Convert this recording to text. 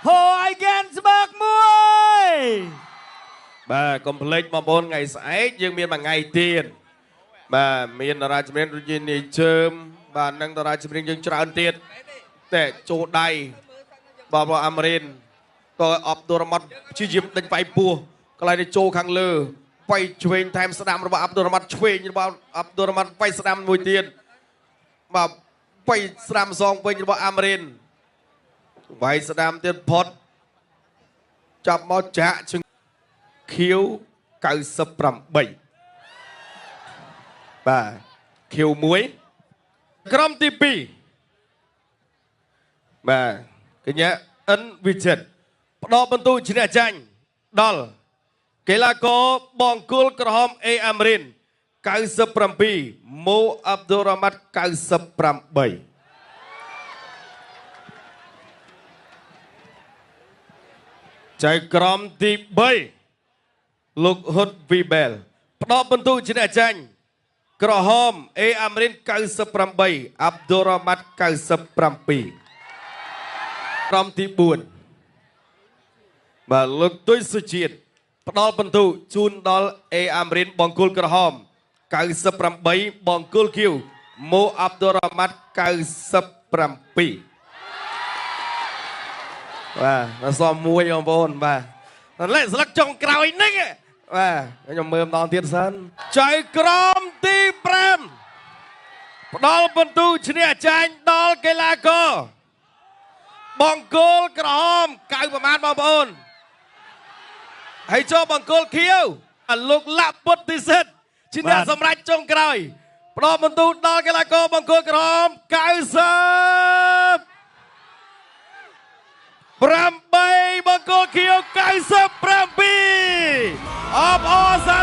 ហូអីហ្គេនស្បើកមួយ បាទកុំភ្លេចបងប្អូនថ្ងៃស្អែកយើងមានមួយថ្ងៃទៀតបាទមានតារាចម្រៀងដូចជានាយជើមបាទនិងតារាចម្រៀងយើងច្រើនទៀតតែចូលដៃបងប្អូនអាមរិនក៏អបទូរម៉ាត់ព្យាយាមដេញវាយពោះកន្លែងនេះចូលខាងលើវាយឆ្វេងថែមស្ដាំរបស់អបទូរម៉ាត់ឆ្វេងរបស់អបទូរម៉ាត់វាយស្ដាំមួយទៀតបាទវាយស្ដាំសងវិញរបស់អាមរិនវាយស្ដាំទៀតផុតចាប់មកចាក់ខៀវ98បាទខៀវ1ក្រុមទី2បាទកញ្ញាអិនវិចិត្រផ្ដោតបន្ទូឈ្នះចាញ់ដល់កីឡាករបង្គោលក្រហមអេអាមរិន97ម៉ូអាប់ឌុលរ៉ាម៉ាត់98ចៅក្រុមទី3លោកហ៊ុតវីបែលផ្ដោតបន្ទូឈ្នះចាញ់ក្រហមអេអាមរិន98អាប់ឌុលរ៉ាម៉ាត់97ក្រុមទី4បាទលោកទុយសុជាតិផ្ដល់បន្ទូជូនដល់អេអាមរិនបង្គោលក្រហម98បង្គោលខៀវម៉ូអាប់ឌុលរ៉ាម៉ាត់97បាទអសមួយបងប្អូនបាទលេខស្លឹកចុងក្រោយនេះបាទខ្ញុំមើលម្ដងទៀតសិនចៅក្រមទី5ផ្ដល់បន្ទូឈ្នះចាញ់ដល់កីឡាករបង្គោលក្រហមកៅប្រមាណបងប្អូនហើយចូលបង្គោលខៀវលោកលាក់ពុទ្ធិសិទ្ធជាអ្នកសម្រេចចុងក្រោយផ្ដល់បន្ទូដល់កីឡាករបង្គោលក្រហម90 8បង្គោលខៀវ97អបអរសា